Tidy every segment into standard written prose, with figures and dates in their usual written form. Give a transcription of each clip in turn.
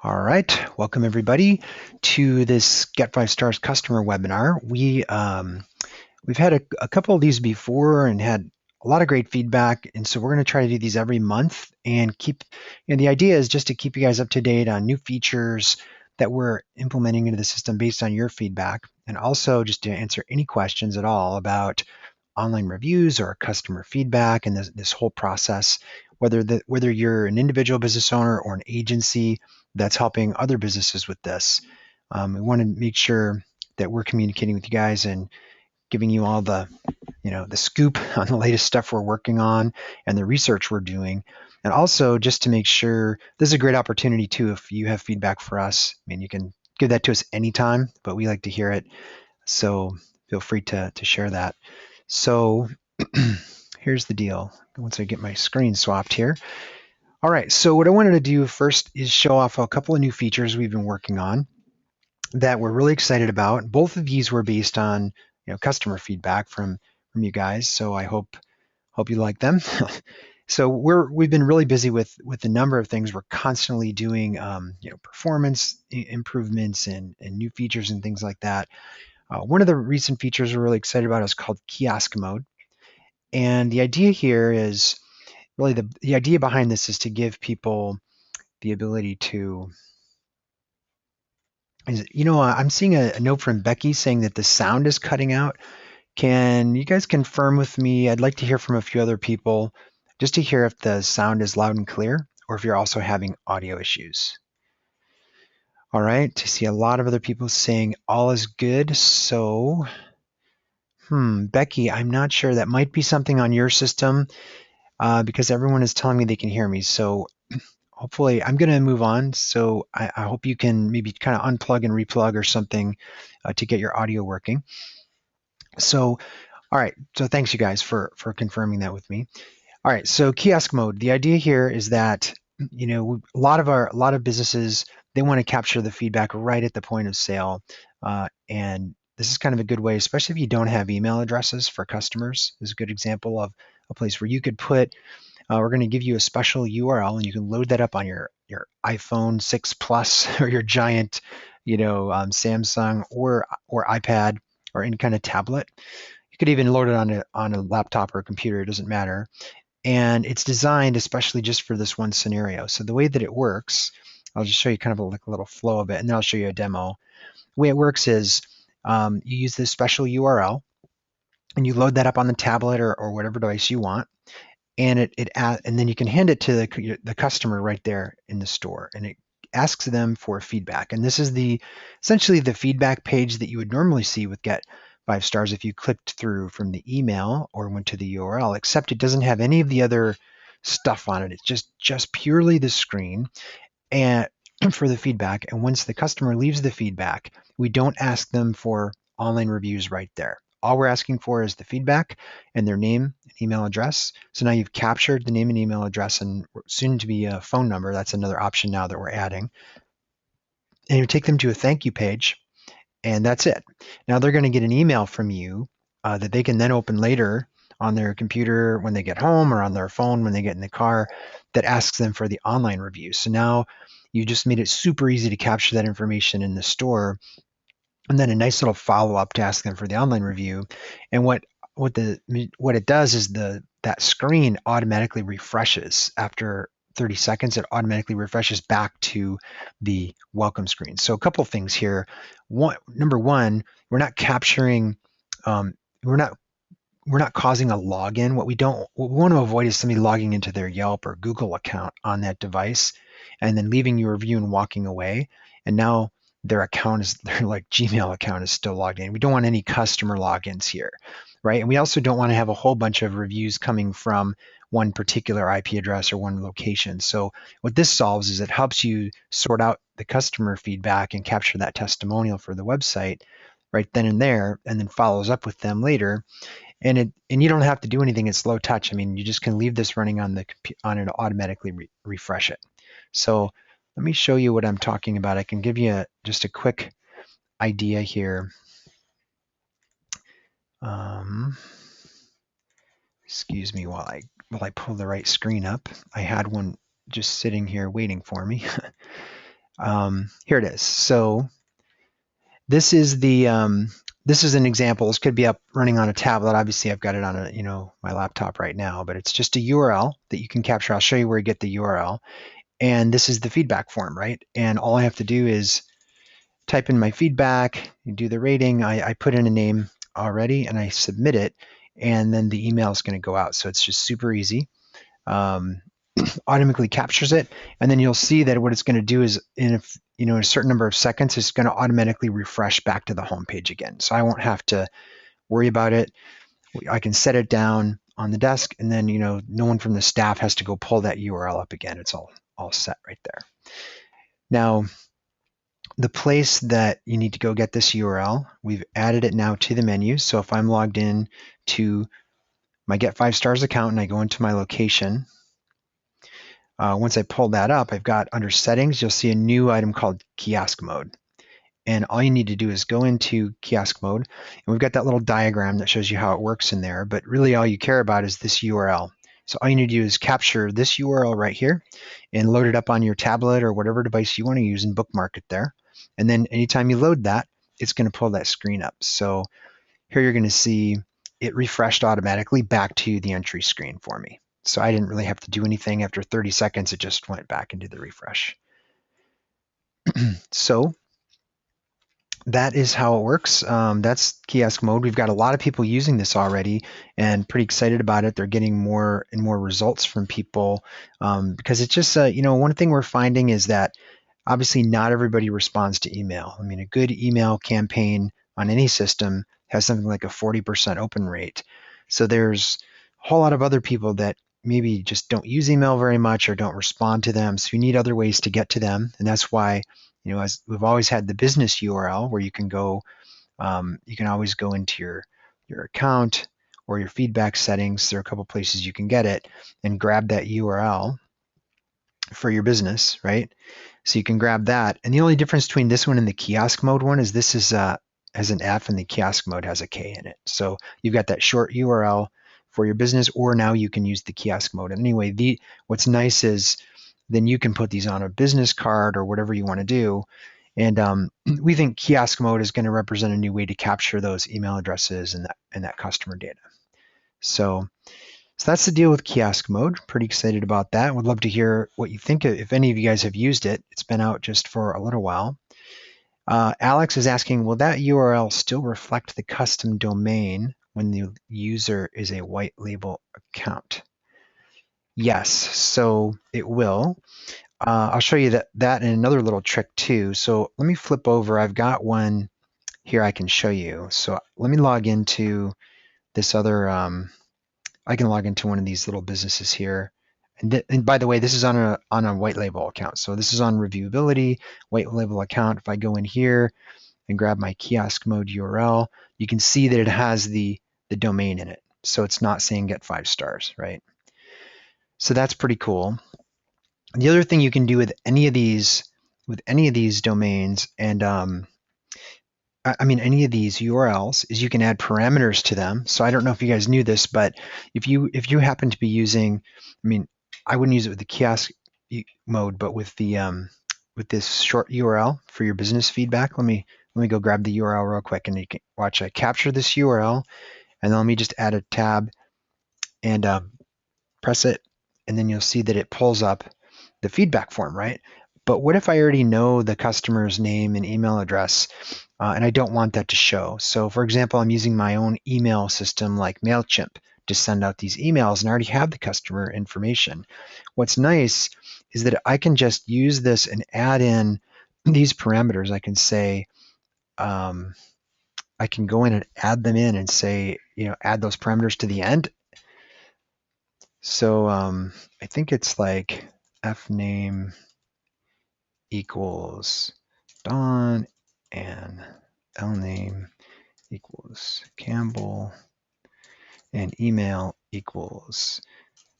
All right, welcome everybody to this Get5Stars customer webinar. We've had a couple of these before and had a lot of great feedback, and so we're going to try to do these every month and keep. The idea is just to keep you guys up to date on new features that we're implementing into the system based on your feedback, and also just to answer any questions at all about online reviews or customer feedback and this whole process, whether you're an individual business owner or an agency that's helping other businesses with this. We want to make sure that we're communicating with you guys and giving you all the scoop on the latest stuff we're working on and the research we're doing. And also just to make sure, this is a great opportunity too, if you have feedback for us. I mean, you can give that to us anytime, but we like to hear it. So feel free to share that. So here's the deal. Once I get my screen swapped here. All right, so what I wanted to do first is show off a couple of new features we've been working on that we're really excited about. Both of these were based on customer feedback from you guys, so I hope you like them. So we've been really busy with a number of things. We're constantly doing performance improvements and new features and things like that. One of the recent features we're really excited about is called Kiosk Mode. And the idea here is really the idea behind this is to give people the ability to, I'm seeing a note from Becky saying that the sound is cutting out. Can you guys confirm with me? I'd like to hear from a few other people just to hear if the sound is loud and clear or if you're also having audio issues. All right, I see a lot of other people saying all is good. So, Becky, I'm not sure. That might be something on your system because everyone is telling me they can hear me. So hopefully I'm going to move on. So I hope you can maybe kind of unplug and replug or something to get your audio working. So, all right. So thanks you guys for confirming that with me. All right. So kiosk mode. The idea here is that, a lot of businesses, they want to capture the feedback right at the point of sale. And this is kind of a good way, especially if you don't have email addresses for customers. This is a good example of a place where you could put, we're going to give you a special URL and you can load that up on your iPhone 6 Plus or your giant, Samsung or iPad or any kind of tablet. You could even load it on a laptop or a computer, it doesn't matter. And it's designed especially just for this one scenario. So the way that it works, I'll just show you kind of a little flow of it, and then I'll show you a demo. The way it works is you use this special URL and you load that up on the tablet or whatever device you want. And and then you can hand it to the customer right there in the store, and it asks them for feedback. And this is essentially the feedback page that you would normally see with Get5Stars if you clicked through from the email or went to the URL, except it doesn't have any of the other stuff on it. It's just purely the screen and for the feedback. And once the customer leaves the feedback, we don't ask them for online reviews right there. All we're asking for is the feedback and their name and email address. So now you've captured the name and email address and soon to be a phone number. That's another option now that we're adding. And you take them to a thank you page, and that's it. Now they're going to get an email from you that they can then open later on their computer when they get home or on their phone when they get in the car that asks them for the online review. So now you just made it super easy to capture that information in the store, and then a nice little follow-up to ask them for the online review. And what it does is that screen automatically refreshes after 30 seconds. It automatically refreshes back to the welcome screen. So a couple of things here. Number one, we're not capturing, we're not causing a login. What we want to avoid is somebody logging into their Yelp or Google account on that device and then leaving your review and walking away. And now their like Gmail account is still logged in. We don't want any customer logins here, right? And we also don't want to have a whole bunch of reviews coming from one particular IP address or one location. So what this solves is it helps you sort out the customer feedback and capture that testimonial for the website right then and there, and then follows up with them later. And you don't have to do anything. It's low touch. I mean, you just can leave this running on it and automatically refresh it. So let me show you what I'm talking about. I can give you just a quick idea here. Excuse me while I pull the right screen up. I had one just sitting here waiting for me. Here it is. So this is this is an example. This could be up running on a tablet. Obviously, I've got it on my laptop right now, but it's just a URL that you can capture. I'll show you where you get the URL. And this is the feedback form, right? And all I have to do is type in my feedback, you do the rating. I put in a name already and I submit it, and then the email is going to go out. So it's just super easy. Automatically captures it, and then you'll see that what it's going to do is in a certain number of seconds, it's going to automatically refresh back to the home page again. So I won't have to worry about it. I can set it down on the desk, and then no one from the staff has to go pull that URL up again. It's all set right there. Now, the place that you need to go get this URL, we've added it now to the menu. So if I'm logged in to my GetFiveStars account and I go into my location, once I pull that up, I've got under settings, you'll see a new item called Kiosk Mode. And all you need to do is go into Kiosk Mode, and we've got that little diagram that shows you how it works in there, but really all you care about is this URL. So all you need to do is capture this URL right here and load it up on your tablet or whatever device you want to use and bookmark it there. And then anytime you load that, it's going to pull that screen up. So here you're going to see it refreshed automatically back to the entry screen for me. So I didn't really have to do anything. After 30 seconds, it just went back into the refresh. So that is how it works. That's Kiosk Mode. We've got a lot of people using this already and pretty excited about it. They're getting more and more results from people because it's just, one thing we're finding is that obviously not everybody responds to email. I mean, a good email campaign on any system has something like a 40% open rate. So there's a whole lot of other people that maybe just don't use email very much or don't respond to them. So you need other ways to get to them. And that's why, as we've always had the business URL where you can go, you can always go into your account or your feedback settings. There are a couple places you can get it and grab that URL for your business, right? So you can grab that. And the only difference between this one and the Kiosk Mode one is this is has an F and the Kiosk Mode has a K in it. So you've got that short URL for your business, or now you can use the Kiosk Mode. And anyway, what's nice is then you can put these on a business card or whatever you want to do. And we think Kiosk Mode is going to represent a new way to capture those email addresses and that customer data. So that's the deal with Kiosk Mode. Pretty excited about that. Would love to hear what you think, if any of you guys have used it. It's been out just for a little while. Alex is asking, will that URL still reflect the custom domain when the user is a white label account? Yes, so it will. I'll show you that and another little trick too. So let me flip over. I've got one here I can show you. So let me log into this other, I can log into one of these little businesses here. And by the way, this is on a white label account. So this is on reviewability, white label account. If I go in here and grab my Kiosk Mode URL, you can see that it has the domain in it. So it's not saying GetFiveStars, right? So that's pretty cool. And the other thing you can do with any of these domains and any of these URLs is you can add parameters to them. So I don't know if you guys knew this, but if you happen to be using, I wouldn't use it with the Kiosk Mode, but with the with this short URL for your business feedback. Let me go grab the URL real quick, and you can watch. I capture this URL, and then let me just add a tab and press it, and then you'll see that it pulls up the feedback form, right? But what if I already know the customer's name and email address, and I don't want that to show? So for example, I'm using my own email system like MailChimp to send out these emails, and I already have the customer information. What's nice is that I can just use this and add in these parameters. I can say, I can go in and add them in and say, add those parameters to the end. So I think it's like fname equals Don and lname equals Campbell and email equals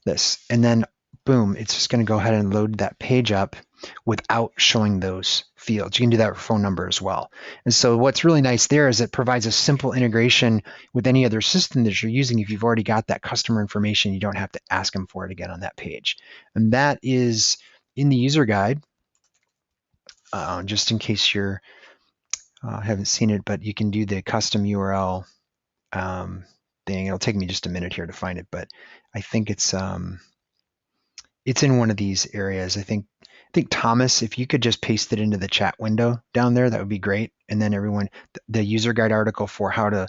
this. And then boom, it's just going to go ahead and load that page up without showing those fields. You can do that with phone number as well. And so what's really nice there is it provides a simple integration with any other system that you're using. If you've already got that customer information, you don't have to ask them for it again on that page. And that is in the user guide. just in case you're haven't seen it, but you can do the custom URL thing. It'll take me just a minute here to find it, but I think it's in one of these areas. I think Thomas, if you could just paste it into the chat window down there, that would be great. And then everyone, the user guide article for how to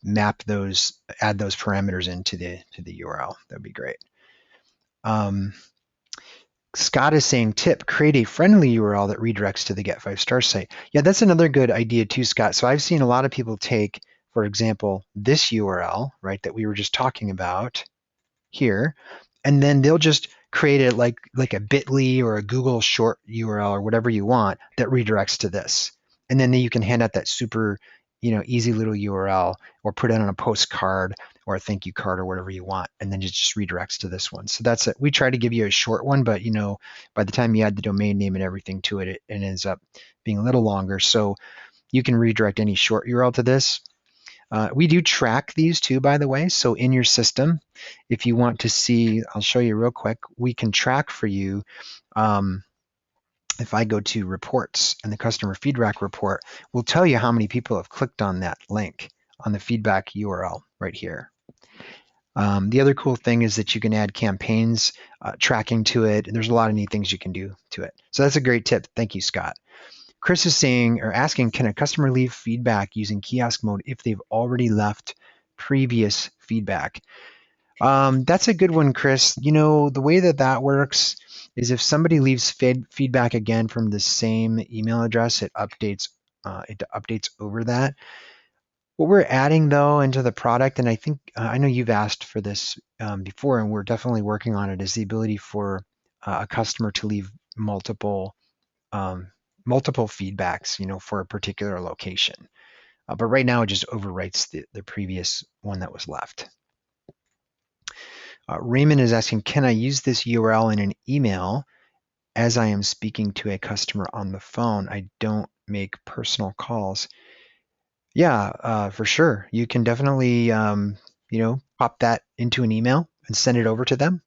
map those, add those parameters into the URL, that would be great. Scott is saying, tip, create a friendly URL that redirects to the GetFiveStars site. Yeah, that's another good idea too, Scott. So I've seen a lot of people take, for example, this URL, right, that we were just talking about here, and then they'll just create it like a bit.ly or a Google short URL or whatever you want that redirects to this. And then you can hand out that super, easy little URL, or put it on a postcard or a thank you card or whatever you want, and then it just redirects to this one. So that's it. We try to give you a short one, but by the time you add the domain name and everything to it, it ends up being a little longer. So you can redirect any short URL to this. We do track these too, by the way. So in your system, if you want to see, I'll show you real quick, we can track for you. If I go to reports and the customer feedback report, we'll tell you how many people have clicked on that link on the feedback URL right here. The other cool thing is that you can add campaigns tracking to it. There's a lot of neat things you can do to it. So that's a great tip. Thank you, Scott. Chris is saying, or asking, can a customer leave feedback using Kiosk Mode if they've already left previous feedback? That's a good one, Chris. The way that works is if somebody leaves feedback again from the same email address, it updates over that. What we're adding though into the product, and I think I know you've asked for this before, and we're definitely working on it, is the ability for a customer to leave multiple feedbacks, for a particular location. But right now it just overwrites the previous one that was left. Raymond is asking, can I use this URL in an email as I am speaking to a customer on the phone? I don't make personal calls. Yeah, for sure. You can definitely, pop that into an email and send it over to them.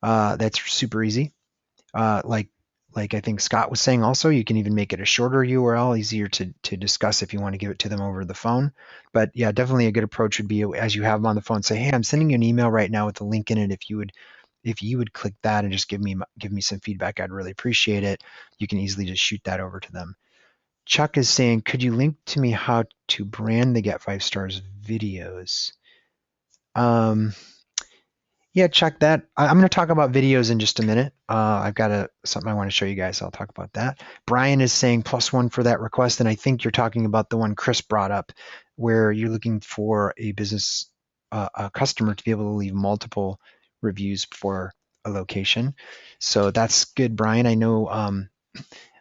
That's super easy. Like I think Scott was saying also, you can even make it a shorter URL, easier to discuss if you want to give it to them over the phone. But yeah, definitely a good approach would be, as you have them on the phone, say, hey, I'm sending you an email right now with a link in it. If you would click that and just give me some feedback, I'd really appreciate it. You can easily just shoot that over to them. Chuck is saying, could you link to me how to brand the GetFiveStars videos? Yeah, Chuck, I'm going to talk about videos in just a minute. I've got something I want to show you guys. I'll talk about that. Brian is saying +1 for that request, and I think you're talking about the one Chris brought up, where you're looking for a business, a customer to be able to leave multiple reviews for a location. So that's good, Brian. I know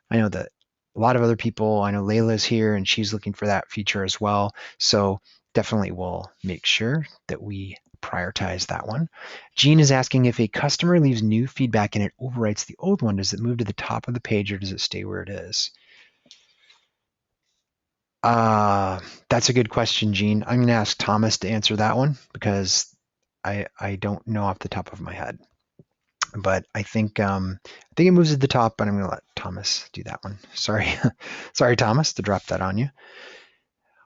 that a lot of other people, I know Layla's here and she's looking for that feature as well. So definitely we'll make sure that we prioritize that one. Jean is asking, if a customer leaves new feedback and it overwrites the old one, does it move to the top of the page or does it stay where it is? That's a good question, Jean. I'm going to ask Thomas to answer that one because I don't know off the top of my head. But I think it moves at the top, but I'm going to let Thomas do that one. Sorry, sorry, Thomas, to drop that on you.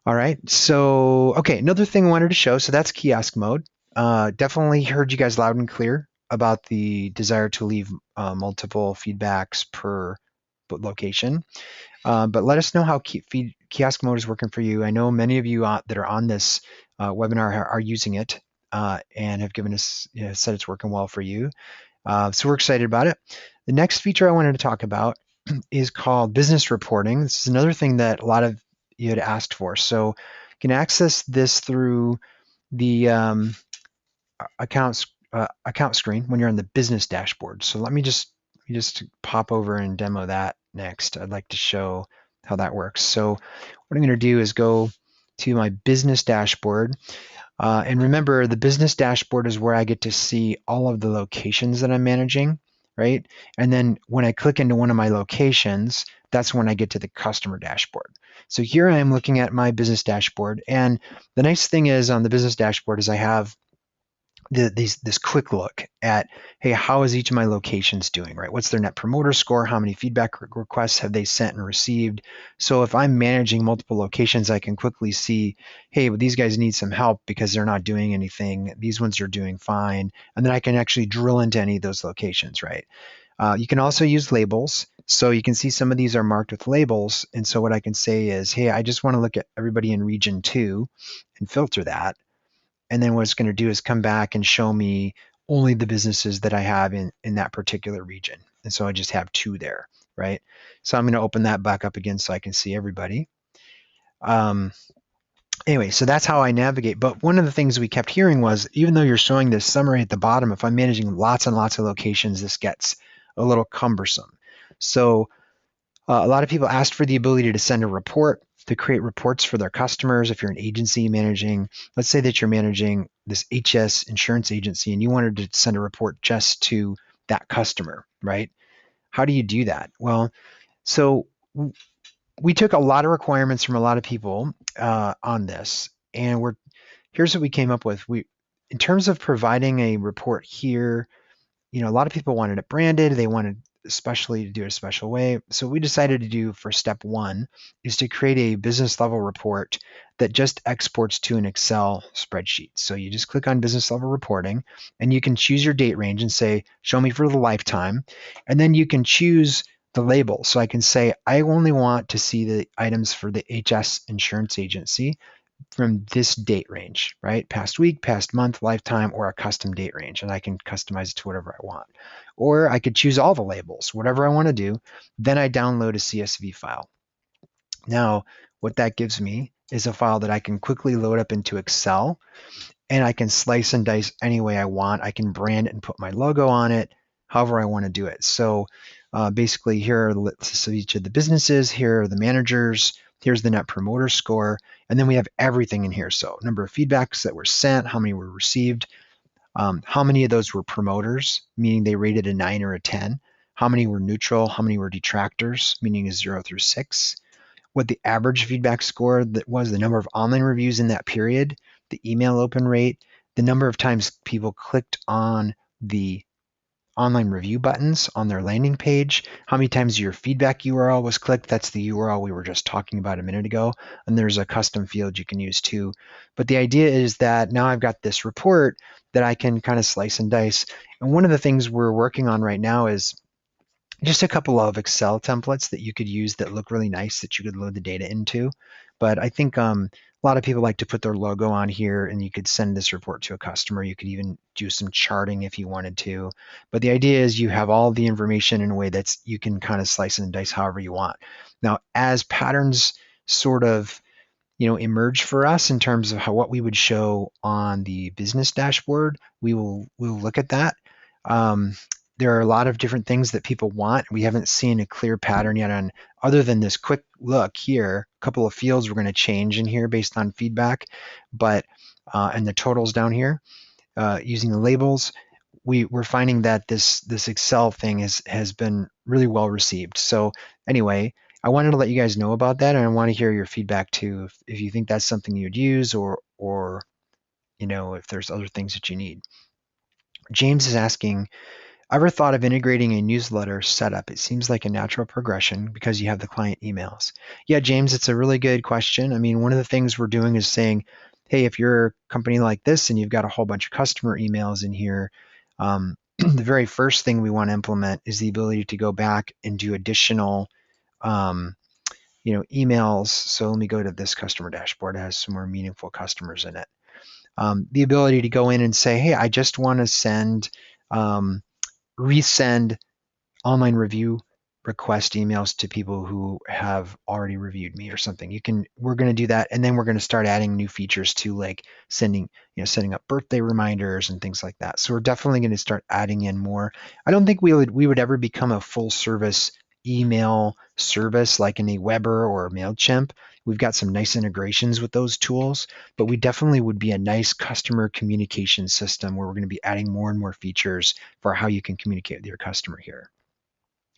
All right, so okay, another thing I wanted to show. So that's Kiosk Mode. Definitely heard you guys loud and clear about the desire to leave multiple feedbacks per location. But let us know how Kiosk Mode is working for you. I know many of you that are on this webinar are using it and have given us said it's working well for you. So we're excited about it. The next feature I wanted to talk about is called business reporting. This is another thing that a lot of you had asked for. So you can access this through the account screen when you're on the business dashboard. So let me just pop over and demo that next. I'd like to show how that works. So what I'm going to do is go to my business dashboard. And remember, the business dashboard is where I get to see all of the locations that I'm managing, right? And then when I click into one of my locations, that's when I get to the customer dashboard. So here I am looking at my business dashboard. And the nice thing is on the business dashboard is I have this quick look at, hey, how is each of my locations doing, right? What's their net promoter score? How many feedback requests have they sent and received? So if I'm managing multiple locations, I can quickly see, hey, well, these guys need some help because they're not doing anything. These ones are doing fine. And then I can actually drill into any of those locations, right? You can also use labels. So you can see some of these are marked with labels. And so what I can say is, hey, I just want to look at everybody in region 2 and filter that. And then what it's going to do is come back and show me only the businesses that I have in that particular region. And so I just have 2 there, right? So I'm going to open that back up again so I can see everybody. Um, anyway, so that's how I navigate. But one of the things we kept hearing was, even though you're showing this summary at the bottom, if I'm managing lots and lots of locations, this gets a little cumbersome. So a lot of people asked for the ability to send a report, to create reports for their customers. If you're an agency managing, let's say that you're managing this HS insurance agency and you wanted to send a report just to that customer, right? How do you do that? Well, so we took a lot of requirements from a lot of people on this, and here's what we came up with. In terms of providing a report here, a lot of people wanted it branded. They wanted especially to do it a special way. So what we decided to do for step 1 is to create a business level report that just exports to an Excel spreadsheet. So you just click on business level reporting and you can choose your date range and say, show me for the lifetime. And then you can choose the label. So I can say, I only want to see the items for the HS insurance agency from this date range, right? Past week, past month, lifetime, or a custom date range. And I can customize it to whatever I want. Or I could choose all the labels, whatever I want to do. Then I download a CSV file. Now, what that gives me is a file that I can quickly load up into Excel, and I can slice and dice any way I want. I can brand it and put my logo on it, however I want to do it. So basically, here are the lists of each of the businesses. Here are the managers. Here's the net promoter score. And then we have everything in here. So number of feedbacks that were sent, how many were received, how many of those were promoters, meaning they rated a 9 or a 10, how many were neutral, how many were detractors, meaning a 0 through 6, what the average feedback score that was, the number of online reviews in that period, the email open rate, the number of times people clicked on the online review buttons on their landing page, how many times your feedback URL was clicked. That's the URL we were just talking about a minute ago. And there's a custom field you can use too. But the idea is that now I've got this report that I can kind of slice and dice. And one of the things we're working on right now is just a couple of Excel templates that you could use that look really nice that you could load the data into. But I think a lot of people like to put their logo on here, and you could send this report to a customer. You could even do some charting if you wanted to. But the idea is you have all the information in a way that's you can kind of slice and dice however you want. Now, as patterns sort of emerge for us in terms of what we would show on the business dashboard, we'll look at that. There are a lot of different things that people want. We haven't seen a clear pattern yet on, other than this quick look here. A couple of fields we're going to change in here based on feedback, but and the totals down here using the labels. We're finding that this Excel thing has been really well received. So anyway, I wanted to let you guys know about that, and I want to hear your feedback too, if you think that's something you'd use, or if there's other things that you need. James is asking, ever thought of integrating a newsletter setup? It seems like a natural progression because you have the client emails. Yeah, James, it's a really good question. I mean, one of the things we're doing is saying, hey, if you're a company like this and you've got a whole bunch of customer emails in here, the very first thing we want to implement is the ability to go back and do additional emails. So let me go to this customer dashboard. It has some more meaningful customers in it. The ability to go in and say, hey, I just want to resend online review request emails to people who have already reviewed me or something. We're going to do that, and then we're going to start adding new features to, like setting up birthday reminders and things like that. So we're definitely going to start adding in more. I don't think we would ever become a full service email service like in a Weber or MailChimp. We've got some nice integrations with those tools, but we definitely would be a nice customer communication system where we're going to be adding more and more features for how you can communicate with your customer here.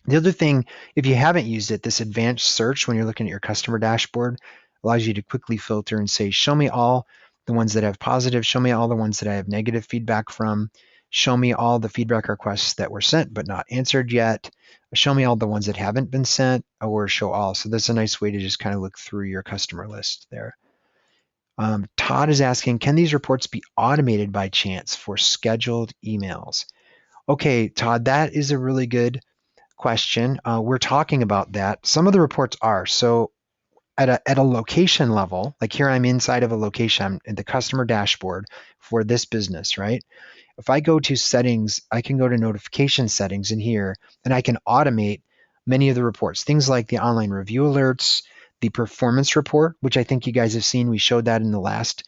The other thing, if you haven't used it, this advanced search when you're looking at your customer dashboard allows you to quickly filter and say, show me all the ones that have positive, show me all the ones that I have negative feedback from, show me all the feedback requests that were sent but not answered yet, show me all the ones that haven't been sent, or show all. So that's a nice way to just kind of look through your customer list there. Todd is asking, can these reports be automated by chance for scheduled emails? Okay, Todd, that is a really good question. We're talking about that. Some of the reports are. So at a location level, like here I'm inside of a location, I'm in the customer dashboard for this business, right? If I go to settings, I can go to notification settings in here, and I can automate many of the reports. Things like the online review alerts, the performance report, which I think you guys have seen. We showed that in the last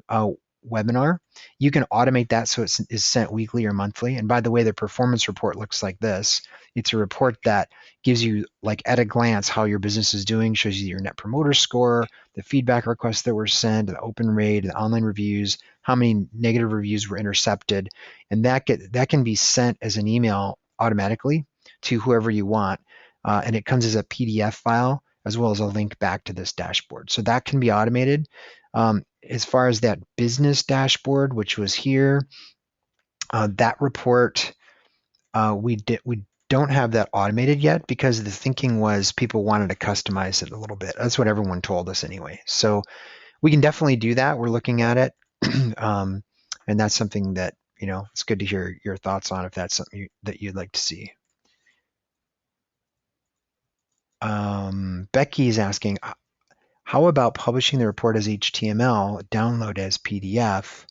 uh, webinar. You can automate that so it is sent weekly or monthly. And by the way, the performance report looks like this. It's a report that gives you, like at a glance, how your business is doing, shows you your net promoter score, the feedback requests that were sent, the open rate, the online reviews, how many negative reviews were intercepted. And that can be sent as an email automatically to whoever you want. And it comes as a PDF file as well as a link back to this dashboard. So that can be automated. As far as that business dashboard, which was here, that report, we don't have that automated yet because the thinking was people wanted to customize it a little bit. That's what everyone told us anyway. So we can definitely do that. We're looking at it. And that's something that, it's good to hear your thoughts on if that's something that you'd like to see. Becky is asking, how about publishing the report as HTML, download as PDF?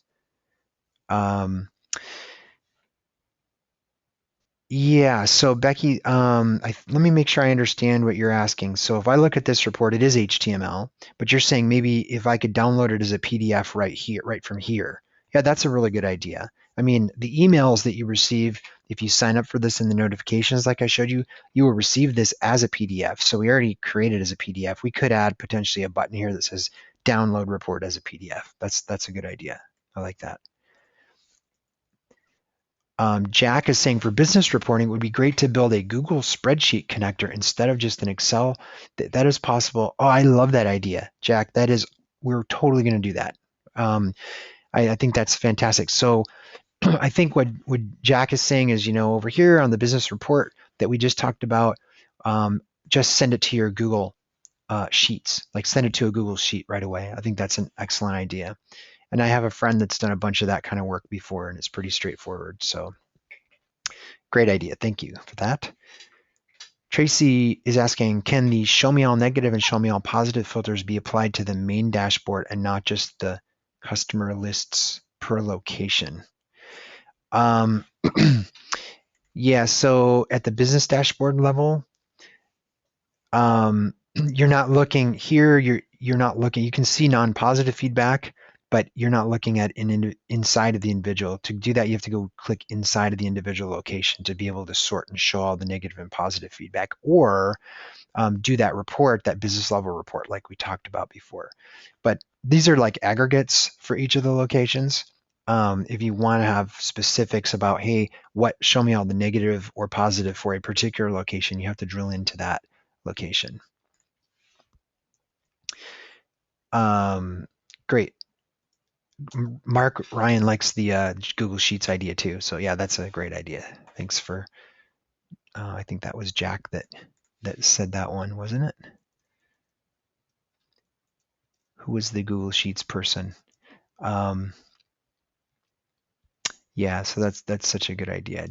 Yeah, so Becky, let me make sure I understand what you're asking. So if I look at this report, it is HTML, but you're saying maybe if I could download it as a PDF right here, right from here. Yeah, that's a really good idea. I mean, the emails that you receive, if you sign up for this in the notifications like I showed you, you will receive this as a PDF. So we already created it as a PDF. We could add potentially a button here that says download report as a PDF. That's a good idea. I like that. Jack is saying for business reporting, it would be great to build a Google spreadsheet connector instead of just an Excel. That is possible. Oh, I love that idea, Jack. We're totally going to do that. I think that's fantastic. So I think what Jack is saying is, over here on the business report that we just talked about, just send it to your Google Sheets, like send it to a Google Sheet right away. I think that's an excellent idea. And I have a friend that's done a bunch of that kind of work before, and it's pretty straightforward. So great idea. Thank you for that. Tracy is asking, can the show me all negative and show me all positive filters be applied to the main dashboard and not just the customer lists per location? Yeah, so at the business dashboard level, you're not looking here, you're not looking, you can see non-positive feedback, but you're not looking at inside of the individual. To do that, you have to go click inside of the individual location to be able to sort and show all the negative and positive feedback, or do that report, that business level report like we talked about before. But these are like aggregates for each of the locations. If you want to have specifics about, hey, show me all the negative or positive for a particular location, you have to drill into that location. Great. Mark Ryan likes the Google Sheets idea too. So yeah, that's a great idea. Thanks for, I think that was Jack that said that one, wasn't it? Who was the Google Sheets person? Yeah, so that's such a good idea.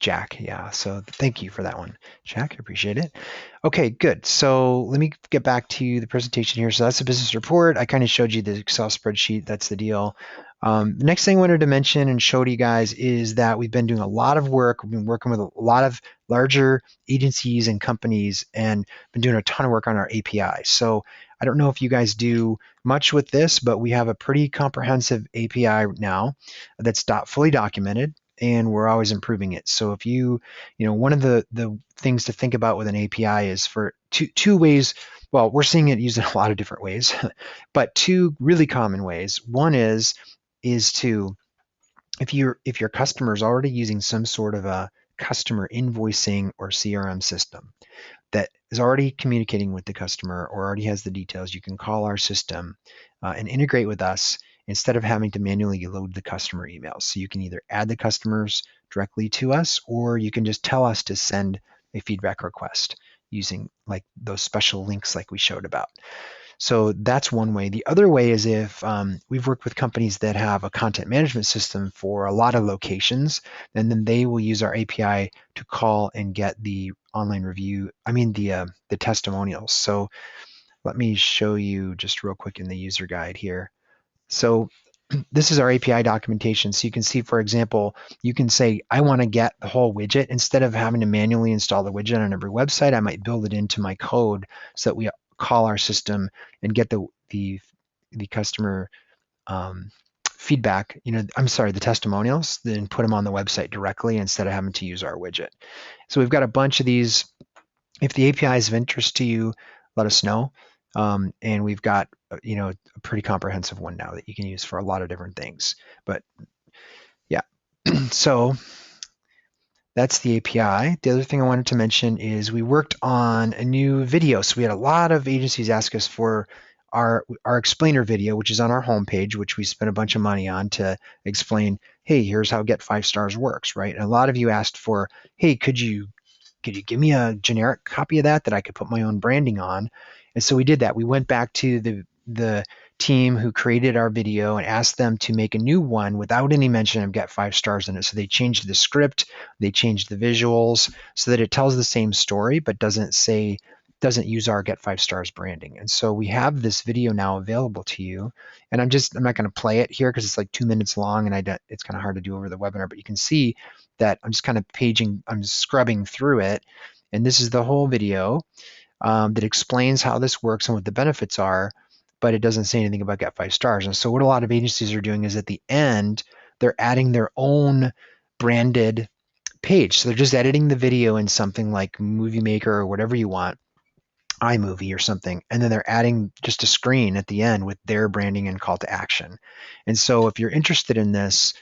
Jack, yeah, so thank you for that one, Jack, I appreciate it. Okay, good. So let me get back to the presentation here. So that's the business report. I kind of showed you the Excel spreadsheet. That's the deal. The next thing I wanted to mention and show to you guys is that we've been doing a lot of work. We've been working with a lot of larger agencies and companies and been doing a ton of work on our API. So I don't know if you guys do much with this, but we have a pretty comprehensive API now that's fully documented, and we're always improving it. So if one of the things to think about with an API is for two ways. Well, we're seeing it used in a lot of different ways, but two really common ways. One is to, if your customer is already using some sort of a customer invoicing or CRM system that is already communicating with the customer or already has the details, you can call our system and integrate with us instead of having to manually load the customer emails. So you can either add the customers directly to us, or you can just tell us to send a feedback request using like those special links like we showed about. So that's one way. The other way is if we've worked with companies that have a content management system for a lot of locations, and then they will use our API to call and get the online review, the testimonials. So let me show you just real quick in the user guide here. So this is our API documentation. So you can see, for example, you can say, I want to get the whole widget. Instead of having to manually install the widget on every website, I might build it into my code so that we call our system and get the customer feedback, the testimonials, then put them on the website directly instead of having to use our widget. So we've got a bunch of these. If the API is of interest to you, let us know. And we've got, a pretty comprehensive one now that you can use for a lot of different things. But yeah, so that's the API. The other thing I wanted to mention is we worked on a new video. So we had a lot of agencies ask us for our explainer video, which is on our homepage, which we spent a bunch of money on to explain, hey, here's how GetFiveStars works, right? And a lot of you asked for, hey, could you give me a generic copy of that I could put my own branding on? And so we did that. We went back to the team who created our video and asked them to make a new one without any mention of GetFiveStars in it. So they changed the script, they changed the visuals so that it tells the same story but doesn't use our GetFiveStars branding. And so we have this video now available to you. And I'm not going to play it here because it's like 2 minutes long and it's kind of hard to do over the webinar, but you can see that I'm just kind of I'm scrubbing through it. And this is the whole video that explains how this works and what the benefits are, but it doesn't say anything about GetFiveStars. And so what a lot of agencies are doing is at the end, they're adding their own branded page. So they're just editing the video in something like Movie Maker or whatever you want, iMovie or something, and then they're adding just a screen at the end with their branding and call to action. And so if you're interested in this,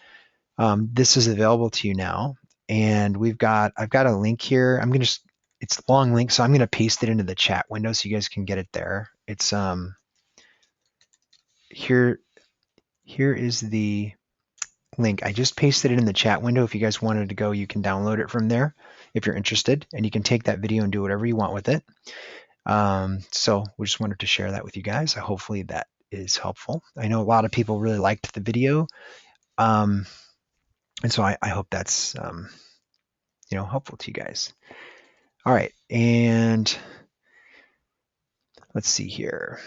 this is available to you now. And I've got a link here. It's a long link, so I'm going to paste it into the chat window so you guys can get it there. It's here is the link. I just pasted it in the chat window. If you guys wanted to go, you can download it from there if you're interested, and you can take that video and do whatever you want with it. So we just wanted to share that with you guys. Hopefully that is helpful. I know a lot of people really liked the video. And so I hope that's, helpful to you guys. All right. And let's see here.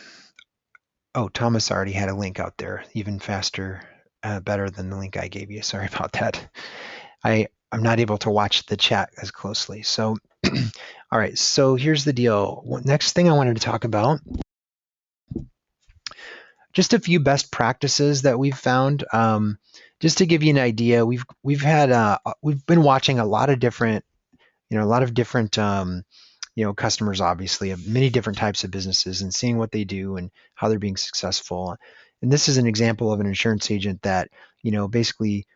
Oh, Thomas already had a link out there, even faster, better than the link I gave you. Sorry about that. I'm not able to watch the chat as closely. So, all right. So here's the deal. Next thing I wanted to talk about, just a few best practices that we've found. Just to give you an idea, we've been watching a lot of different, customers, obviously, of many different types of businesses, and seeing what they do and how they're being successful. And this is an example of an insurance agent that, basically,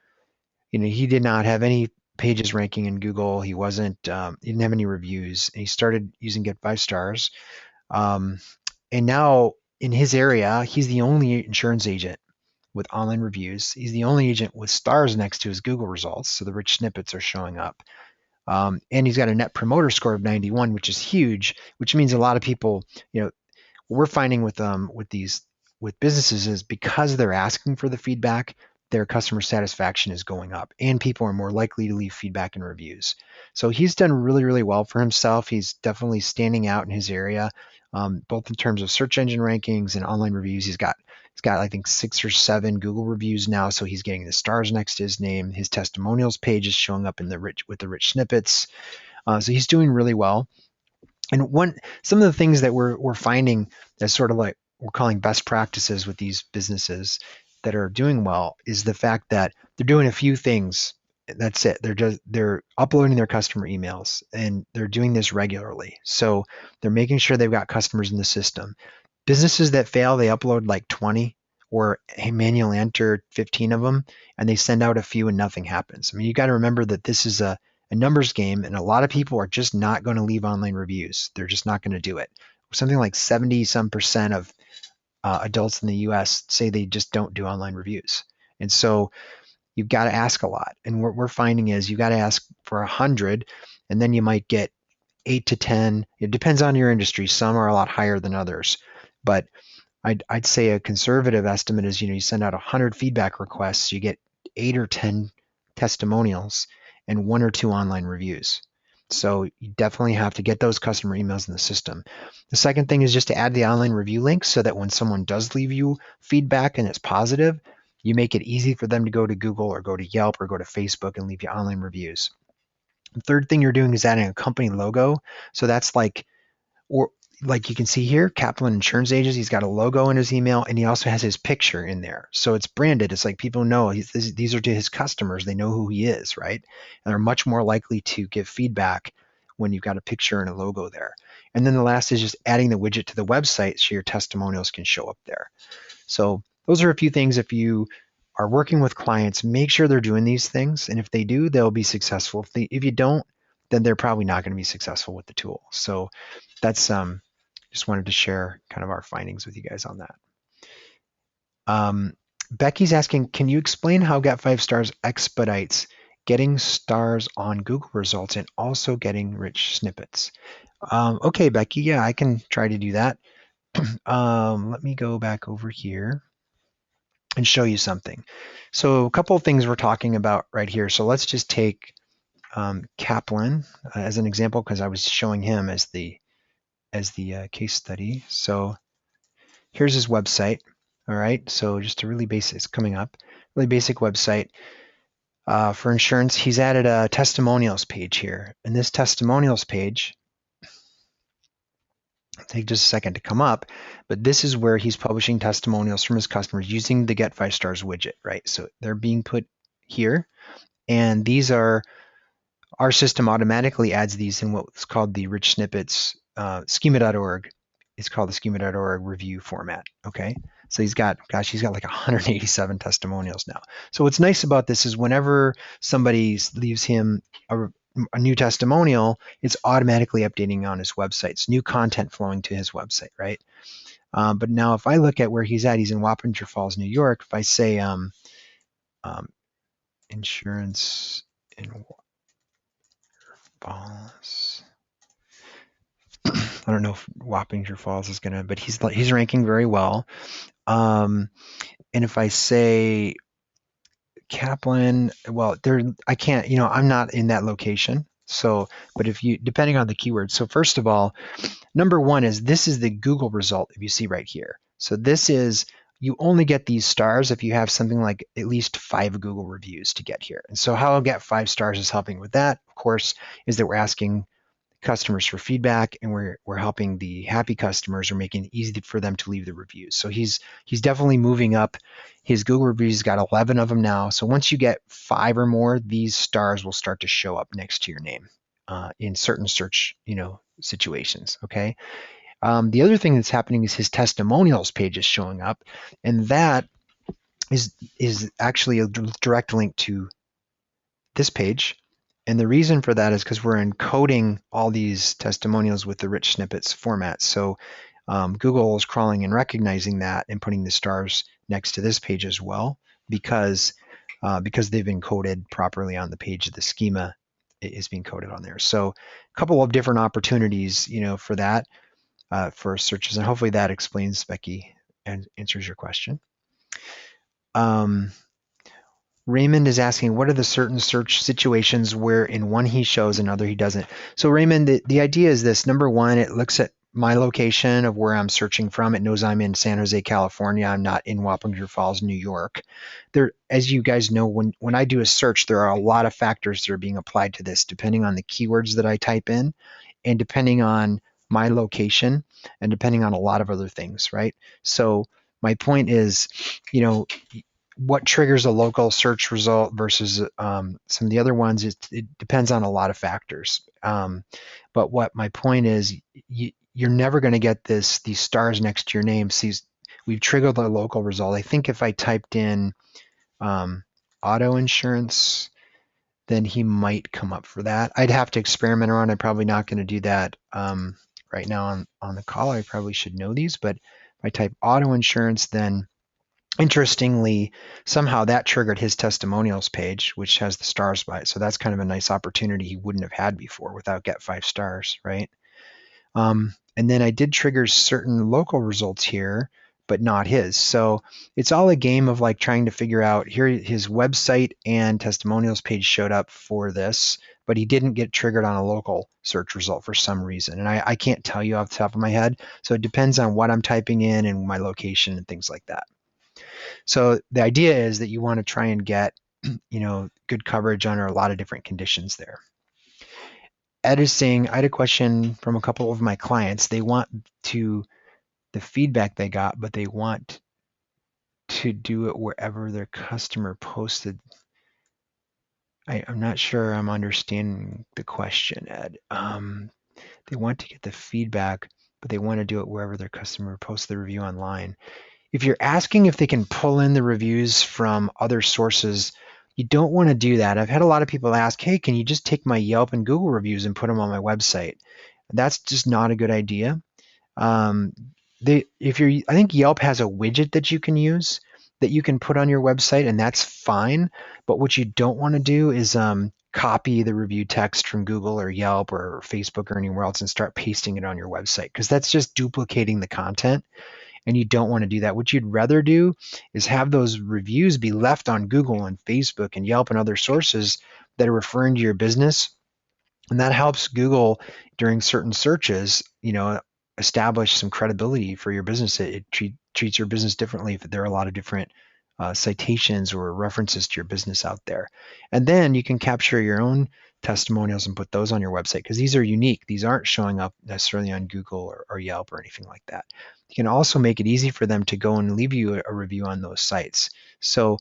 he did not have any pages ranking in Google. He didn't have any reviews, and he started using GetFiveStars. And now in his area, he's the only insurance agent with online reviews. He's the only agent with stars next to his Google results, so the rich snippets are showing up. And he's got a net promoter score of 91, which is huge, which means a lot of people, what we're finding with businesses is because they're asking for the feedback, their customer satisfaction is going up and people are more likely to leave feedback and reviews. So he's done really, really well for himself. He's definitely standing out in his area, both in terms of search engine rankings and online reviews. He's got, I think, 6 or 7 Google reviews now, so he's getting the stars next to his name. His testimonials page is showing up with the rich snippets. So he's doing really well. And some of the things that we're finding as sort of like we're calling best practices with these businesses that are doing well is the fact that they're doing a few things. That's it. They're uploading their customer emails, and they're doing this regularly. So they're making sure they've got customers in the system. Businesses that fail, they upload like 20 or manually enter 15 of them, and they send out a few and nothing happens. I mean, you got to remember that this is a numbers game, and a lot of people are just not going to leave online reviews. They're just not going to do it. Something like 70% of adults in the US say they just don't do online reviews. And so you've got to ask a lot. And what we're finding is you've got to ask for 100, and then you might get 8 to 10. It depends on your industry. Some are a lot higher than others. But I'd say a conservative estimate is, you send out 100 feedback requests, you get 8 or 10 testimonials and 1 or 2 online reviews. So you definitely have to get those customer emails in the system. The second thing is just to add the online review link so that when someone does leave you feedback and it's positive, you make it easy for them to go to Google or go to Yelp or go to Facebook and leave you online reviews. The third thing you're doing is adding a company logo. So that's or like you can see here, Kaplan Insurance Agents, he's got a logo in his email and he also has his picture in there. So it's branded. It's like people know these are to his customers. They know who he is, right? And they're much more likely to give feedback when you've got a picture and a logo there. And then the last is just adding the widget to the website so your testimonials can show up there. So those are a few things. If you are working with clients, make sure they're doing these things. And if they do, they'll be successful. If you don't, then they're probably not going to be successful with the tool. So that's just wanted to share kind of our findings with you guys on that. Becky's asking, can you explain how GetFiveStars expedites getting stars on Google results and also getting rich snippets? Okay, Becky, yeah, I can try to do that. Let me go back over here and show you something. So a couple of things we're talking about right here. So let's just take Kaplan as an example because I was showing him as the case study. So here's his website. All right, so just a really basic, it's coming up, really basic website for insurance. He's added a testimonials page here. And this testimonials page, it'll take just a second to come up, but this is where he's publishing testimonials from his customers using the GetFiveStars widget, right? So they're being put here. And these are, our system automatically adds these in what's called the rich snippets, schema.org. It's called the schema.org review format, okay? So he's got like 187 testimonials now. So what's nice about this is whenever somebody leaves him a new testimonial, it's automatically updating on his website. It's new content flowing to his website, right? But now if I look at where he's at, he's in Wappinger Falls, New York. If I say insurance in Falls, I don't know if Wappinger Falls is gonna, but he's ranking very well. And if I say Kaplan, well, I can't, I'm not in that location. So, but depending on the keyword. So first of all, number one is this is the Google result if you see right here. So this is, you only get these stars if you have something like at least 5 Google reviews to get here. And so how GetFiveStars is helping with that, of course, is that we're asking customers for feedback and we're helping the happy customers or making it easy for them to leave the reviews. So he's definitely moving up. His Google reviews, he's got 11 of them now. So once you get 5 or more, these stars will start to show up next to your name in certain search situations. Okay. The other thing that's happening is his testimonials page is showing up, and that is actually a direct link to this page. And the reason for that is because we're encoding all these testimonials with the rich snippets format. So Google is crawling and recognizing that and putting the stars next to this page as well, because they've encoded properly on the page. The schema is being coded on there. So a couple of different opportunities, for that, for searches, and hopefully that explains, Becky, and answers your question. Raymond is asking, what are the certain search situations where in one he shows, another he doesn't? So Raymond, the idea is this. Number one, it looks at my location of where I'm searching from. It knows I'm in San Jose, California. I'm not in Wappinger Falls, New York. There, as you guys know, when I do a search, there are a lot of factors that are being applied to this, depending on the keywords that I type in and depending on my location and depending on a lot of other things, right? So my point is, what triggers a local search result versus some of the other ones, it depends on a lot of factors. But what my point is, you're never going to get these stars next to your name. See, we've triggered the local result. I think if I typed in auto insurance, then he might come up for that. I'd have to experiment around. I'm probably not going to do that right now on the call. I probably should know these, but If I type auto insurance, then interestingly, somehow that triggered his testimonials page, which has the stars by it. So that's kind of a nice opportunity he wouldn't have had before without Get 5 Stars, right? And then I did trigger certain local results here, but not his. So it's all a game of like trying to figure out here his website and testimonials page showed up for this, but he didn't get triggered on a local search result for some reason. And I can't tell you off the top of my head. So it depends on what I'm typing in and my location and things like that. So the idea is that you want to try and get, good coverage under a lot of different conditions there. Ed is saying, I had a question from a couple of my clients. They want the feedback they got, but they want to do it wherever their customer posted. I'm not sure I'm understanding the question, Ed. They want to get the feedback, but they want to do it wherever their customer posts the review online. If you're asking if they can pull in the reviews from other sources, you don't want to do that. I've had a lot of people ask, hey, can you just take my Yelp and Google reviews and put them on my website? That's just not a good idea. I think Yelp has a widget that you can use that you can put on your website, and that's fine. But what you don't want to do is copy the review text from Google or Yelp or Facebook or anywhere else and start pasting it on your website, because that's just duplicating the content, and you don't want to do that. What you'd rather do is have those reviews be left on Google and Facebook and Yelp and other sources that are referring to your business. And that helps Google during certain searches, establish some credibility for your business. It treats your business differently if there are a lot of different citations or references to your business out there. And then you can capture your own testimonials and put those on your website, because these are unique. These aren't showing up necessarily on Google or Yelp or anything like that. You can also make it easy for them to go and leave you a review on those sites. So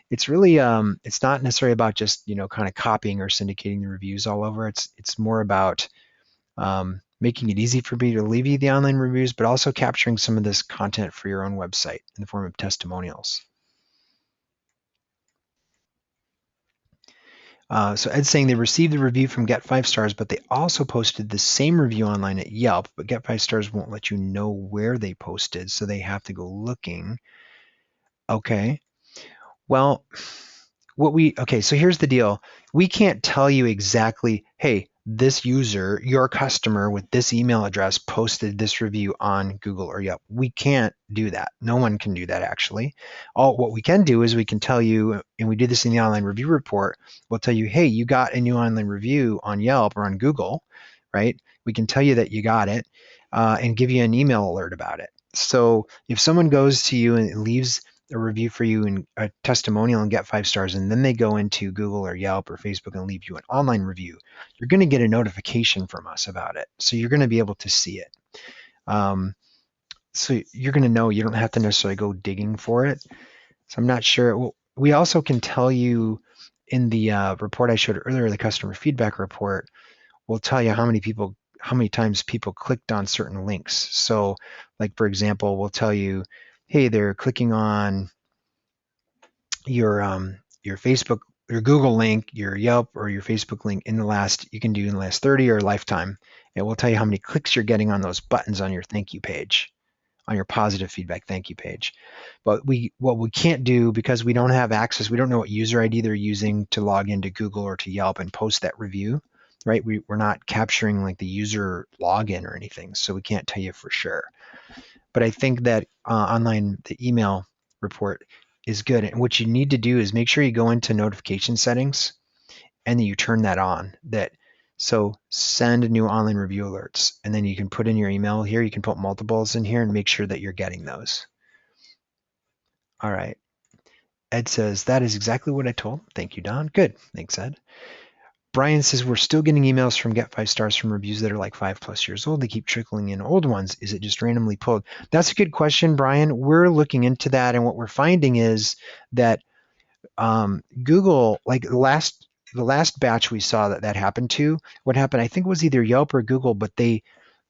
it's really it's not necessarily about just kind of copying or syndicating the reviews all over. It's more about making it easy for people to leave you the online reviews, but also capturing some of this content for your own website in the form of testimonials. So Ed's saying they received the review from Get5Stars, but they also posted the same review online at Yelp, but Get5Stars won't let you know where they posted, so they have to go looking. Okay. Well, so here's the deal. We can't tell you exactly, hey, this user, your customer with this email address posted this review on Google or Yelp. We can't do that. No one can do that, actually. What we can do is we can tell you, and we did this in the online review report, we'll tell you, hey, you got a new online review on Yelp or on Google, right? We can tell you that you got it and give you an email alert about it. So if someone goes to you and leaves a review for you and a testimonial and Get5Stars, and then they go into Google or Yelp or Facebook and leave you an online review, you're going to get a notification from us about it. So you're going to be able to see it. So you're going to know. You don't have to necessarily go digging for it. So I'm not sure. Well, we also can tell you in the report I showed earlier, the customer feedback report, we'll tell you how many times people clicked on certain links. So like, for example, we'll tell you, hey, they're clicking on your Facebook, your Google link, your Yelp, or your Facebook link in the last 30 or lifetime. It will tell you how many clicks you're getting on those buttons on your thank you page, on your positive feedback thank you page. But what we can't do, because we don't have access, we don't know what user ID they're using to log into Google or to Yelp and post that review, right? We're not capturing like the user login or anything, so we can't tell you for sure. But I think that the email report is good. And what you need to do is make sure you go into notification settings and then you turn that on. So send new online review alerts, and then you can put in your email here. You can put multiples in here and make sure that you're getting those. All right. Ed says, that is exactly what I told. Thank you, Don. Good. Thanks, Ed. Brian says, we're still getting emails from Get5Stars from reviews that are like 5+ years old. They keep trickling in old ones. Is it just randomly pulled? That's a good question, Brian. We're looking into that, and what we're finding is that Google, like the last batch we saw that happened to, what happened, I think it was either Yelp or Google, but they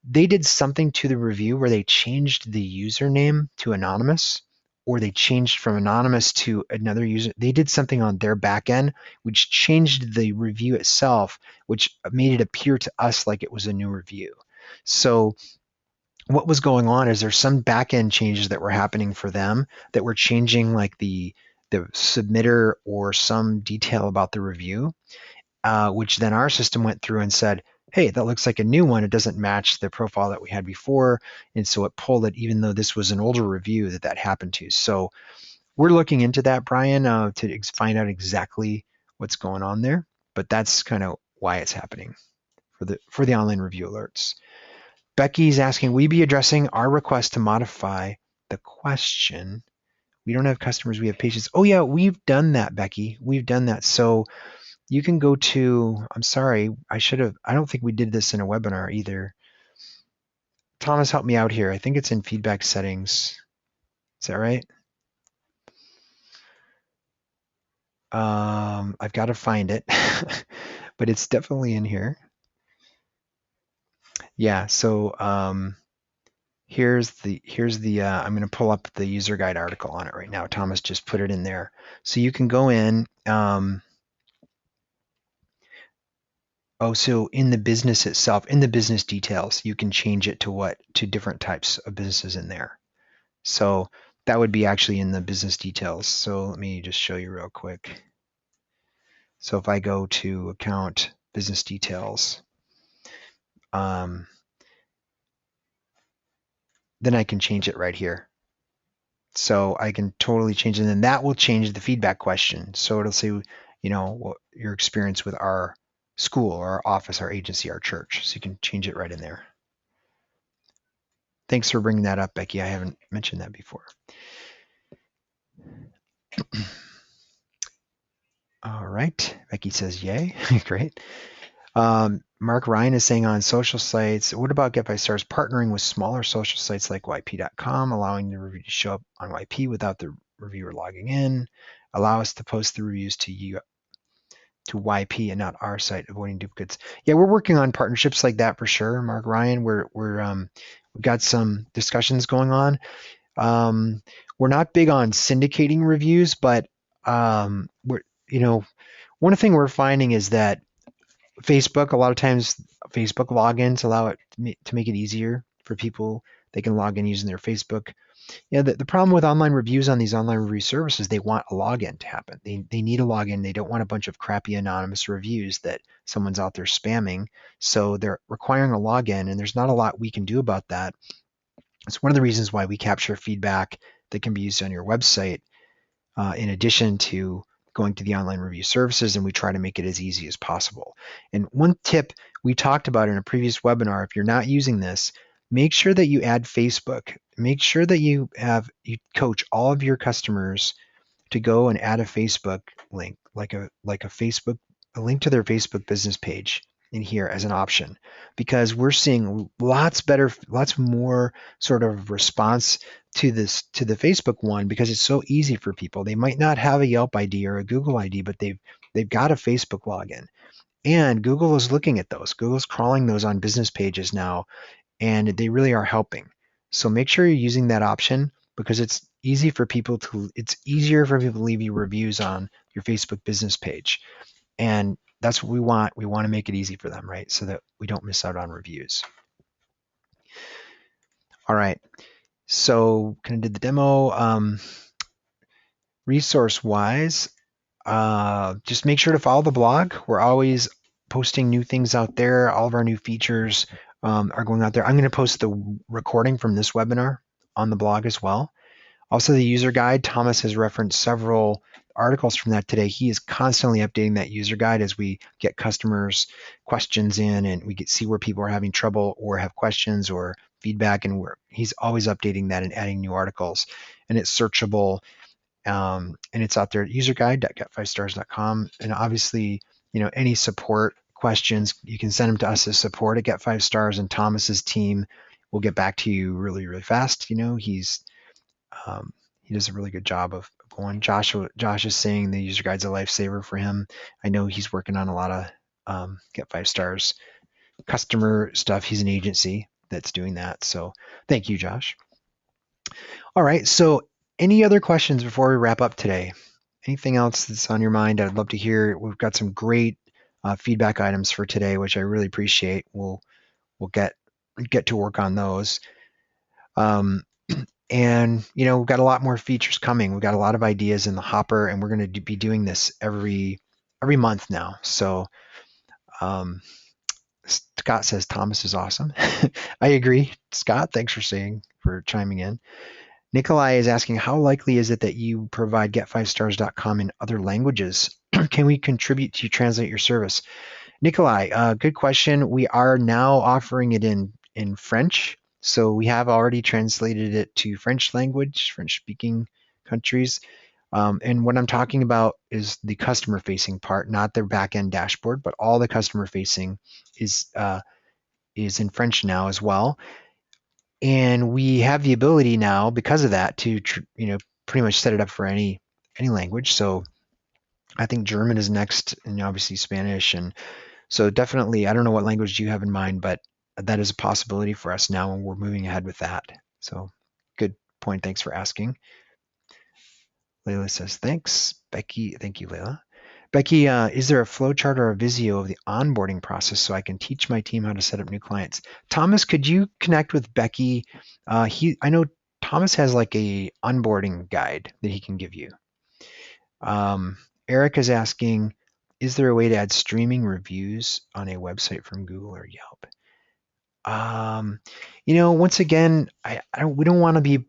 did something to the review where they changed the username to anonymous, or they changed from anonymous to another user. They did something on their back end, which changed the review itself, which made it appear to us like it was a new review. So what was going on is there's some back end changes that were happening for them that were changing like the submitter or some detail about the review, which then our system went through and said, hey, that looks like a new one. It doesn't match the profile that we had before. And so it pulled it, even though this was an older review that happened to. So we're looking into that, Brian, to find out exactly what's going on there. But that's kind of why it's happening for the online review alerts. Becky's asking, will you be addressing our request to modify the question? We don't have customers, we have patients. Oh yeah, we've done that, Becky. We've done that. So you can go to, I'm sorry, I don't think we did this in a webinar either. Thomas, help me out here. I think it's in feedback settings. Is that right? I've got to find it, but it's definitely in here. Yeah, so here's the I'm going to pull up the user guide article on it right now. Thomas just put it in there. So you can go in, so in the business itself, in the business details, you can change it to different types of businesses in there. So that would be actually in the business details. So let me just show you real quick. So if I go to account business details, then I can change it right here. So I can totally change it, and then that will change the feedback question. So it'll say, what your experience with our school, our office, our agency, our church. So you can change it right in there. Thanks for bringing that up, Becky. I haven't mentioned that before. All right. Becky says, yay. Great. Mark Ryan is saying on social sites, what about GetFiveStars partnering with smaller social sites like YP.com, allowing the review to show up on YP without the reviewer logging in, allow us to post the reviews to YP and not our site, avoiding duplicates. Yeah, we're working on partnerships like that for sure, Mark Ryan. We've got some discussions going on. We're not big on syndicating reviews, but one thing we're finding is that Facebook, a lot of times Facebook logins allow it to make it easier for people. They can log in using their Facebook. Yeah, the problem with online reviews on these online review services, they want a login to happen. They need a login. They don't want a bunch of crappy anonymous reviews that someone's out there spamming. So they're requiring a login, and there's not a lot we can do about that. It's one of the reasons why we capture feedback that can be used on your website in addition to going to the online review services, and we try to make it as easy as possible. And one tip we talked about in a previous webinar, if you're not using this, make sure that you add Facebook. Make sure that you coach all of your customers to go and add a Facebook link, like a link to their Facebook business page in here as an option, because we're seeing lots more sort of response to the Facebook one, because it's so easy for people. They might not have a Yelp ID or a Google ID, but they've got a Facebook login. And Google is looking at those. Google's crawling those on business pages now, and they really are helping. So make sure you're using that option, because it's easier for people to leave you reviews on your Facebook business page. And that's what we want. We want to make it easy for them, right? So that we don't miss out on reviews. All right. So kind of did the demo. Resource-wise, just make sure to follow the blog. We're always posting new things out there. All of our new features are going out there. I'm going to post the recording from this webinar on the blog as well. Also, the user guide. Thomas has referenced several articles from that today. He is constantly updating that user guide as we get customers' questions in, and we see where people are having trouble or have questions or feedback, and he's always updating that and adding new articles. And it's searchable, and it's out there at userguide.getfivestars.com. And obviously, any support questions, you can send them to us as support at GetFiveStars, and Thomas's team will get back to you really, really fast. He does a really good job of going. Josh is saying the user guide's a lifesaver for him. I know he's working on a lot of GetFiveStars customer stuff. He's an agency that's doing that. So thank you, Josh. All right. So any other questions before we wrap up today? Anything else that's on your mind? I'd love to hear. We've got some great feedback items for today, which I really appreciate. We'll get to work on those. Um, and we've got a lot more features coming. We've got a lot of ideas in the hopper, and we're going to be doing this every month now. So Scott says Thomas is awesome. I agree, Scott. Thanks for chiming in. Nikolai is asking, how likely is it that you provide GetFiveStars.com in other languages? Can we contribute to translate your service? Nikolai, good question. We are now offering it in French. So we have already translated it to French language, French speaking countries. And what I'm talking about is the customer facing part, not their back end dashboard, but all the customer facing is in French now as well. And we have the ability now, because of that, to pretty much set it up for any language. So I think German is next, and obviously Spanish, and so definitely, I don't know what language you have in mind, but that is a possibility for us now, and we're moving ahead with that. So good point. Thanks for asking. Layla says, thanks. Becky, thank you, Layla. Becky, is there a flowchart or a Visio of the onboarding process so I can teach my team how to set up new clients? Thomas, could you connect with Becky? I know Thomas has like a onboarding guide that he can give you. Eric is asking, is there a way to add streaming reviews on a website from Google or Yelp? Once again, we don't want to be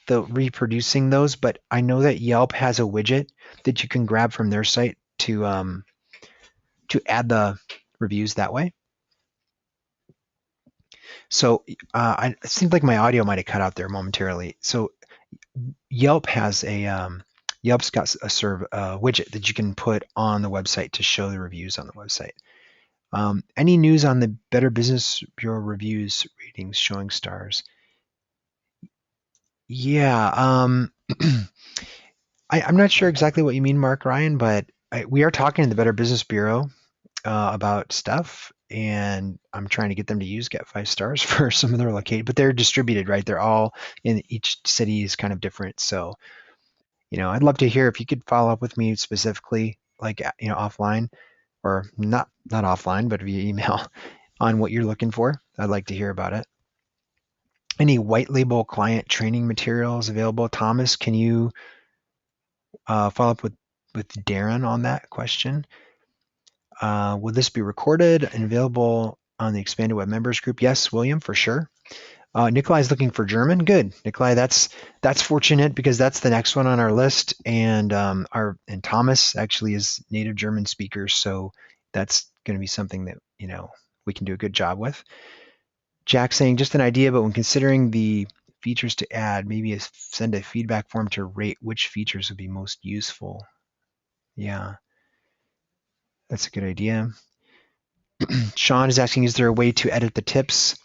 reproducing those, but I know that Yelp has a widget that you can grab from their site to add the reviews that way. So it seemed like my audio might have cut out there momentarily. So Yelp has Yelp's got a widget that you can put on the website to show the reviews on the website. Any news on the Better Business Bureau reviews ratings showing stars? Yeah, I'm not sure exactly what you mean, Mark Ryan, but we are talking to the Better Business Bureau about stuff, and I'm trying to get them to use GetFiveStars for some of their location, but they're distributed, right? They're all in each city is kind of different. So, I'd love to hear if you could follow up with me specifically, like offline or not offline, but via email on what you're looking for. I'd like to hear about it. Any white label client training materials available? Thomas, can you follow up with Darren on that question? Will this be recorded and available on the Expanded Web Members group? Yes, William, for sure. Nikolai is looking for German. Good, Nikolai. That's fortunate because that's the next one on our list, and Thomas actually is native German speaker, so that's going to be something that we can do a good job with. Jack saying just an idea, but when considering the features to add, maybe send a feedback form to rate which features would be most useful. Yeah, that's a good idea. Sean is asking, is there a way to edit the tips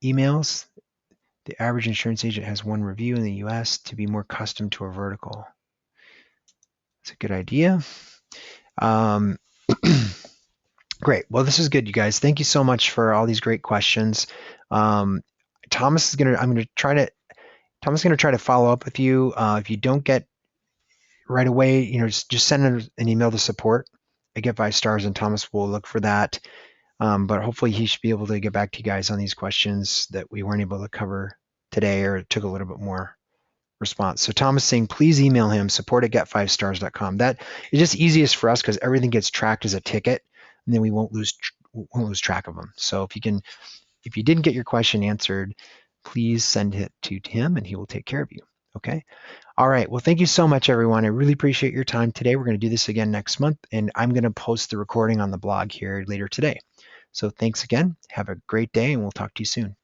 emails? The average insurance agent has one review in the US to be more custom to a vertical. That's a good idea. Great. Well, this is good, you guys. Thank you so much for all these great questions. Thomas is going to try to follow up with you. If you don't get right away, just send an email to support at GetFiveStars, and Thomas will look for that. But hopefully he should be able to get back to you guys on these questions that we weren't able to cover today, or it took a little bit more response. So Thomas saying, please email him, support@getfivestars.com. That is just easiest for us because everything gets tracked as a ticket, and then we won't lose track of them. So if you didn't get your question answered, please send it to him and he will take care of you. Okay. All right. Well, thank you so much, everyone. I really appreciate your time today. We're going to do this again next month, and I'm going to post the recording on the blog here later today. So thanks again. Have a great day, and we'll talk to you soon.